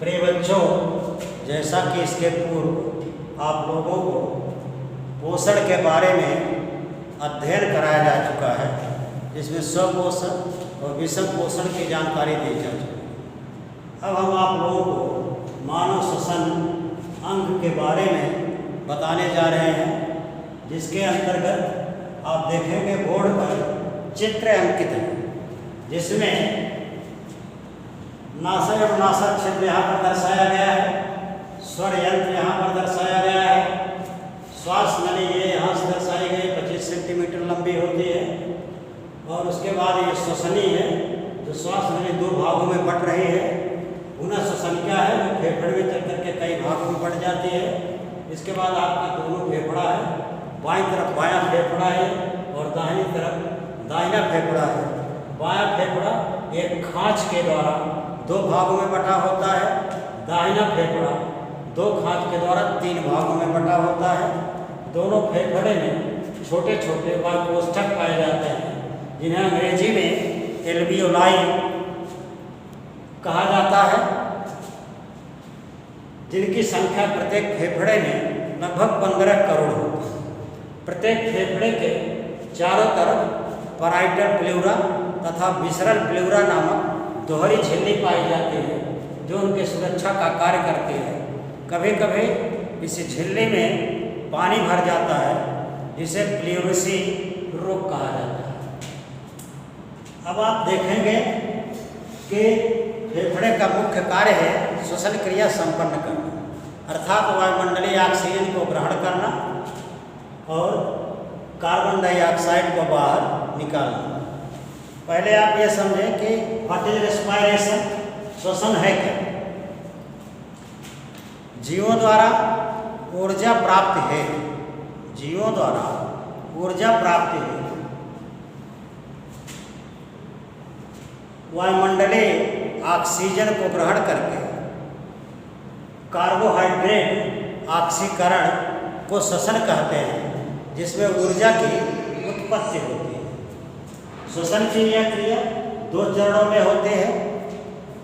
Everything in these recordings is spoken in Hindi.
प्रिय बच्चों, जैसा कि इसके पूर्व आप लोगों को पोषण के बारे में अध्ययन कराया जा चुका है, जिसमें स्वपोषण और विषम पोषण की जानकारी दी जा चुकी है। अब हम आप लोगों को मानव श्वसन अंग के बारे में बताने जा रहे हैं, जिसके अंतर्गत आप देखेंगे बोर्ड पर चित्र अंकित है, जिसमें नासा एवं नासा छिद्र यहाँ पर दर्शाया गया है, स्वर यंत्र यहाँ पर दर्शाया गया है, श्वास नली ये यहाँ से दर्शाई गई 25 सेंटीमीटर लंबी होती है, और उसके बाद ये श्वसनी है जो श्वास नली दो भागों में बट रही है। पुनः श्वसन क्या है, जो फेफड़े में चल करके कई भागों में बट जाती है। इसके बाद आपका दोनों फेफड़ा है, बाईं तरफ बायां फेफड़ा है और दाहिनी तरफ दाहिना फेफड़ा है। बायां फेफड़ा एक खांच के द्वारा दो भागों में बटा होता है, दाहिना फेफड़ा दो खांच के द्वारा तीन भागों में बटा होता है। दोनों फेफड़े में छोटे छोटे वायुकोष्ठक पाए जाते हैं, जिन्हें अंग्रेजी में एल्वियोलाई कहा जाता है, जिनकी संख्या प्रत्येक फेफड़े में लगभग 15 करोड़ होती है। प्रत्येक फेफड़े के चारों तरफ पैराइटल प्लेउरा तथा विसरल प्लेउरा नामक दोहरी झिल्ली पाई जाती है, जो उनकी सुरक्षा का कार्य करती है। कभी कभी इस झिल्ली में पानी भर जाता है, जिसे प्लेउरसी रोग कहा जाता है। अब आप देखेंगे कि फेफड़े का मुख्य कार्य है श्वसन क्रिया संपन्न करना, अर्थात वायुमंडलीय ऑक्सीजन को ग्रहण करना और कार्बन डाइऑक्साइड को बाहर निकालना। पहले आप ये समझें कि व्हाट इज रेस्पिरेशन, श्वसन है क्या। जीवों द्वारा ऊर्जा प्राप्ति है, जीवों द्वारा ऊर्जा प्राप्ति है। वायुमंडलीय ऑक्सीजन को ग्रहण करके कार्बोहाइड्रेट ऑक्सीकरण को श्वसन कहते हैं, जिसमें ऊर्जा की उत्पत्ति होती है। श्वसन की यह क्रिया दो चरणों में होते हैं,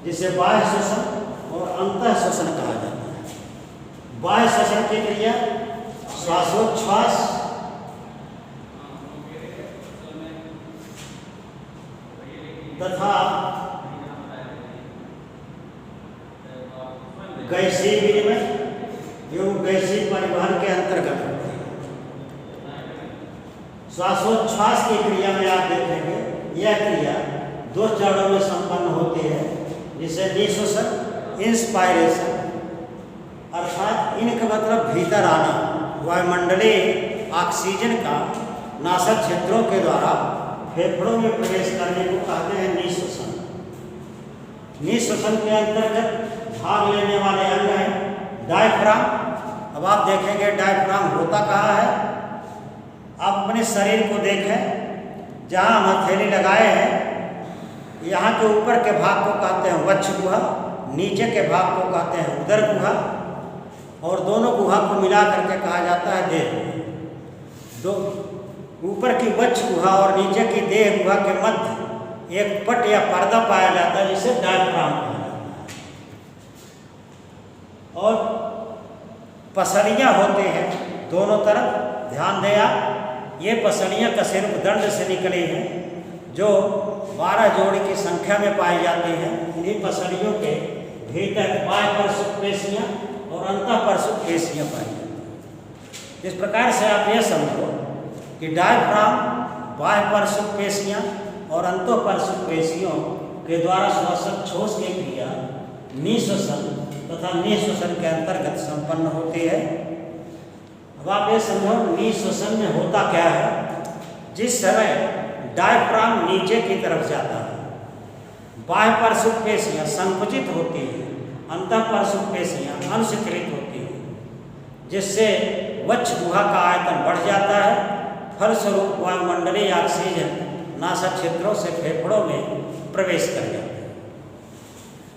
जिसे बाह्य श्वसन और अंतः श्वसन कहा जाता है। बाह्य श्वसन की क्रिया श्वासोच्छ्वास तथा गैसीय विनिमय एवं गैसीय परिवहन के अंतर्गत होती है। श्वासोच्छ्वास की क्रिया में आप देखेंगे यह क्रिया दो चरणों में संपन्न होती है, जिसे निःश्वसन इंस्पायरेशन, अर्थात इनका मतलब भीतर आना, वायुमंडलीय ऑक्सीजन का नासक छिद्रों के द्वारा फेफड़ों में प्रवेश करने को कहते हैं निःश्वसन। निःश्वसन के अंतर्गत भाग लेने वाले अंग हैं डायफ्राम। अब आप देखेंगे डायफ्राम होता कहाँ है। आप अपने शरीर को देखें, जहाँ हम हथेली लगाए हैं, यहाँ के ऊपर के भाग को कहते हैं वक्ष गुहा, नीचे के भाग को कहते हैं उदर गुहा, और दोनों गुहा को मिला करके कहा जाता है देह। दो ऊपर की वक्ष गुहा और नीचे की देह गुहा के मध्य एक पट या पर्दा पाया जाता है, जिसे डायफ्राम कहा जाता है। और पसलियाँ होते हैं दोनों तरफ, ध्यान दें आप, ये पसलियाँ का सिर्फ दंड से निकली हैं, जो 12 जोड़ी की संख्या में पाई जाती हैं। इन्हीं पसलियों के भीतर बाह्य परसुक पेशियाँ और अंतः परसुक पेशियाँ पाई जाती हैं। इस प्रकार से आप ये समझो कि डायफ्राम बाह्य परसुक पेशियाँ और अंतः परसुक पेशियों के द्वारा श्वासोच्छ्वास की क्रिया निःश्वसन तथा निःश्वसन के अंतर्गत संपन्न होती है। अब आप ये समझो निःश्वसन में होता क्या है। जिस समय डायफ्राम नीचे की तरफ जाता है, बाह्य परसुक पेशियाँ संकुचित होती हैं, अंतः परसुक पेशियाँ अंशकृत होती हैं, जिससे वक्ष गुहा का आयतन बढ़ जाता है। फलस्वरूप वायुमंडलीय ऑक्सीजन नासा छिद्रों से फेफड़ों में प्रवेश कर जाता है।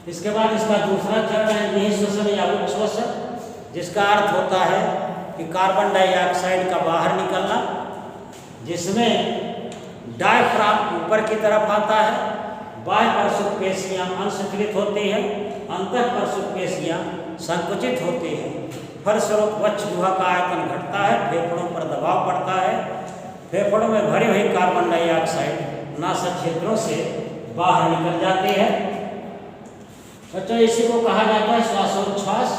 इसके बाद इसका दूसरा चरण है निःश्वसन या उच्छ्वसन, जिसका अर्थ होता है कि कार्बन डाइऑक्साइड का बाहर निकलना, जिसमें डायफ्राम ऊपर की तरफ आता है, बाह्य परसुक पेशियाँ अंशकृत होती हैं अंतःप्रसूत पेशियाँ संकुचित होती है, फलस्वरूप वक्ष गुहा का आयतन घटता है, फेफड़ों पर दबाव पड़ता है, फेफड़ों में भरी हुई कार्बन डाइऑक्साइड नासा क्षेत्रों से बाहर निकल जाती है। बच्चों इसी को कहा जाता है श्वासोच्छ्वास।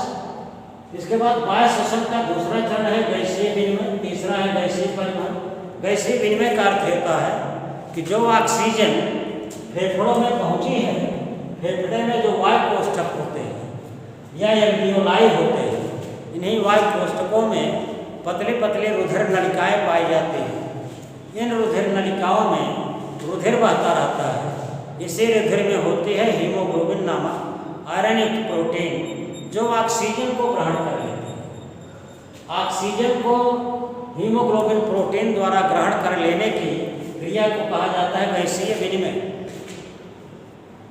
इसके बाद वायु श्वसन का दूसरा चरण है गैसीय विनिमय, तीसरा है गैसीय परिवहन। गैसीय विनिमय का अर्थ होता है कि जो ऑक्सीजन फेफड़ों में पहुंची है, फेफड़े में जो वायु कोष्ठक होते हैं या एल्वियोलाई होते हैं, इन्हीं वायु कोष्ठकों में पतले पतले रुधिर नलिकाएं पाई जाती हैं। इन रुधिर नलिकाओं में रुधिर बहता रहता है। इसी रुधिर में होती है हीमोग्लोबिन नामक आयरन युक्त प्रोटीन जो ऑक्सीजन को ग्रहण कर लेते हैं। ऑक्सीजन को हीमोग्लोबिन प्रोटीन द्वारा ग्रहण कर लेने की क्रिया को कहा जाता है गैसीय विनिमय।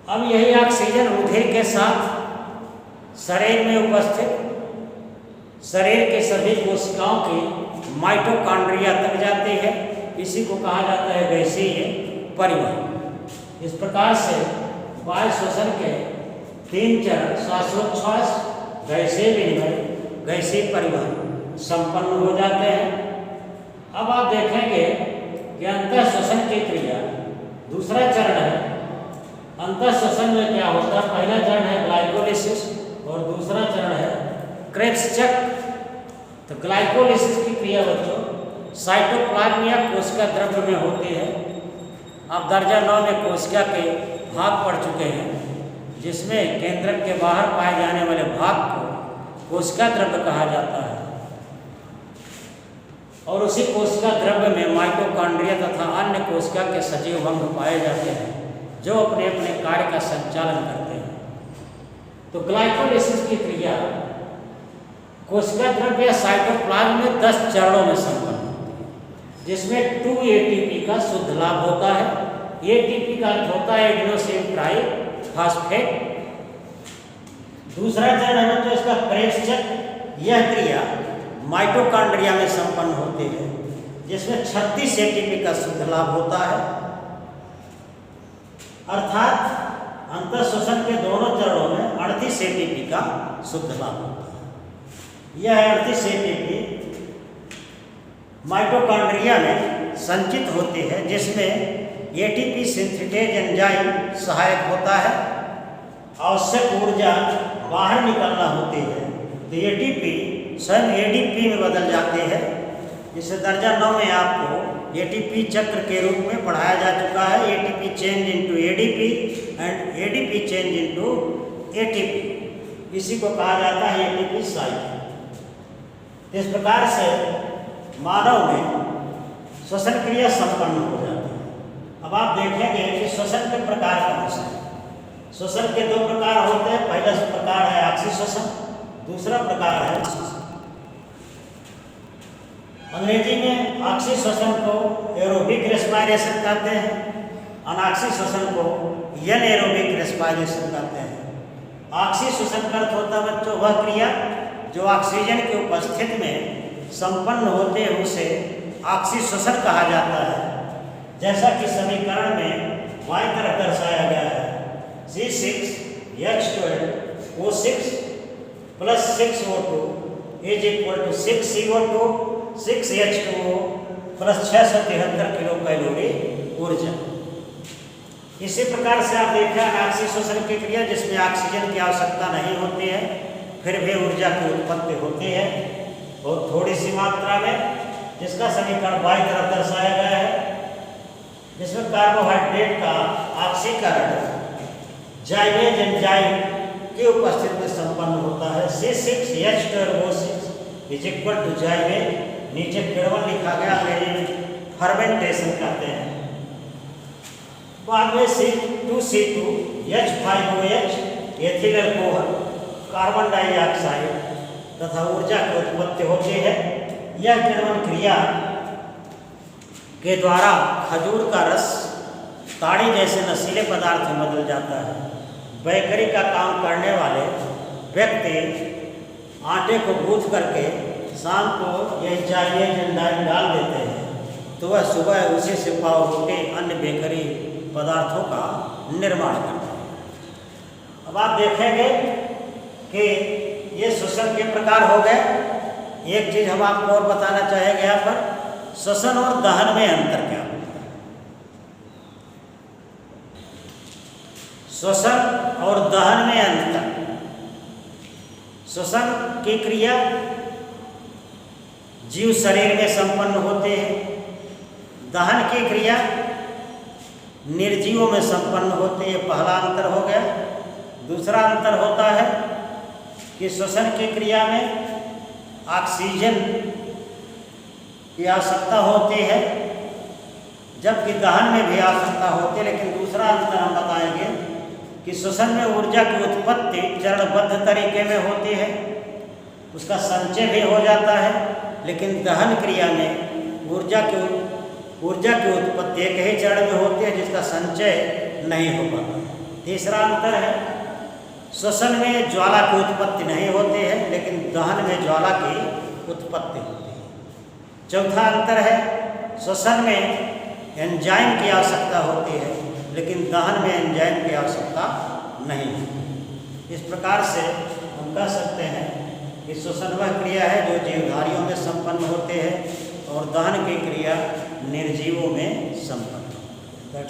अब यही ऑक्सीजन रुधिर के साथ शरीर में उपस्थित शरीर के सभी कोशिकाओं की माइटोकॉन्ड्रिया तक जाती है। इसी को कहा जाता है गैसीय परिवहन। इस प्रकार से वायु श्वसन के 3 चरण श्वासोच्छ्वास, गैसीय विनिमय, गैसीय परिवहन संपन्न हो जाते हैं। अब आप देखेंगे कि अंतः श्वसन की क्रिया दूसरा चरण है। अंतः श्वसन में क्या होता है? पहला चरण है ग्लाइकोलिसिस और दूसरा चरण है क्रेब्स चक्र। तो ग्लाइकोलिसिस की क्रिया बच्चों साइटोप्लाज्म या कोशिका द्रव्य में होती है। आप दर्जा 9 में कोशिका के भाग पढ़ चुके हैं, जिसमें केंद्रक के बाहर पाए जाने वाले भाग को कोशिका द्रव्य कहा जाता है। और उसी कोशिका द्रव्य में माइटोकॉन्ड्रिया तथा अन्य कोशिका के सजीव अंग पाए जाते हैं जो अपने अपने कार्य का संचालन करते हैं। तो ग्लाइकोलिसिस की क्रिया कोशिका द्रव्य या साइटोप्लाज्म में 10 चरणों में संपन्न होती है, जिसमें 2 ATP का शुद्ध लाभ होता है। ATP का अर्थ होता है एडिनोसिन ट्राइफॉस्फेट। दूसरा चरण है तो इसका क्रेब्स चक्र। यह क्रिया माइटोकॉन्ड्रिया में संपन्न होती है, जिसमें 36 ATP का शुद्ध लाभ होता है। अर्थात अंतःश्वसन के दोनों चरणों में 38 ATP का शुद्ध लाभ होता है। यह 38 ATP माइटोकॉन्ड्रिया में संचित होती है, जिसमें ATP सिंथेटेज एंजाइम सहायक होता है। आवश्यक ऊर्जा बाहर निकलना होती है तो ATP स्वयं ADP में बदल जाते हैं। जिसे दर्जा 9 में आपको ATP चक्र के रूप में पढ़ाया जा चुका है। ATP change into ADP and ADP change into ATP। इसी को कहा जाता है ATP साइकिल। इस प्रकार से मानव में श्वसन क्रिया संपन्न हो जाती है। अब आप देखेंगे कि श्वसन के प्रकार कौन से हैं। श्वसन के 2 प्रकार होते हैं। पहला प्रकार है ऑक्सी श्वसन, दूसरा प्रकार है अंग्रेजी में ऑक्सी श्वसन को एरोबिक रेस्पिरेशन कहते हैं, अनॉक्सी श्वसन को एनाएरोबिक रेस्पिरेशन कहते हैं। ऑक्सी श्वसन का अर्थ होता है बच्चों वह क्रिया जो ऑक्सीजन की उपस्थिति में संपन्न होते हैं उसे ऑक्सी श्वसन कहा जाता है। जैसा कि समीकरण में बाईं तरफ दर्शाया गया है, C6H12O6 plus 6O2 is equal to 6CO2 6H2O plus 673 kilo calorie ऊर्जा। इसी प्रकार से आप देखें अनॉक्सी श्वसन की क्रिया जिसमें ऑक्सीजन की आवश्यकता नहीं होती है, फिर भी ऊर्जा की उत्पत्ति होती है बहुत थोड़ी सी मात्रा में, जिसका समीकरण बाईं तरफ दर्शाया गया है, जिसमें कार्बोहाइड्रेट का ऑक्सीकरण जाइलेज एंजाइम की उपस्थिति में संपन्न होता है। C6H12O6 इज इक्वल टू जाइलेज, नीचे किण्वन लिखा गया, अंग्रेजी में फर्मेंटेशन कहते हैं। बाद में C2C2H5OH ethyl alcohol, carbon dioxide तथा ऊर्जा की उत्पत्ति होती है। यह किण्वन क्रिया के द्वारा खजूर का रस ताड़ी जैसे नशीले पदार्थ में बदल जाता है। बेकरी का काम करने वाले व्यक्ति आटे को गूंथ करके शाम को यह जाइलेज एंजाइम डाल देते हैं तो वह सुबह उसी से पाव रोटी अन्य बेकरी पदार्थों का निर्माण करते हैं। अब आप देखेंगे कि ये श्वसन के प्रकार हो गए। एक चीज हम आपको और बताना चाहेंगे यहाँ पर, श्वसन और दहन में अंतर क्या होता है। श्वसन और दहन में अंतर। श्वसन की क्रिया जीव शरीर में संपन्न होते हैं, दहन की क्रिया निर्जीवों में संपन्न होते हैं। पहला अंतर हो गया। दूसरा अंतर होता है कि श्वसन की क्रिया में ऑक्सीजन की आवश्यकता होती है, जबकि दहन में भी आवश्यकता होती है। लेकिन दूसरा अंतर हम बताएंगे कि श्वसन में ऊर्जा की उत्पत्ति चरणबद्ध तरीके में होती है, उसका संचय भी हो जाता है। लेकिन दहन क्रिया में ऊर्जा की उत्पत्ति एक ही चरण में होती है, जिसका संचय नहीं हो पाता। तीसरा अंतर है, श्वसन में ज्वाला की उत्पत्ति नहीं होती है, लेकिन दहन में ज्वाला की उत्पत्ति होती है। चौथा अंतर है, श्वसन में एंजाइम की आवश्यकता होती है, लेकिन दहन में एंजाइम की आवश्यकता नहीं होती। इस प्रकार से हम कह सकते हैं कि श्वसन वह क्रिया है जो जीवधारियों में संपन्न होते हैं और दहन की क्रिया निर्जीवों में संपन्न होती है।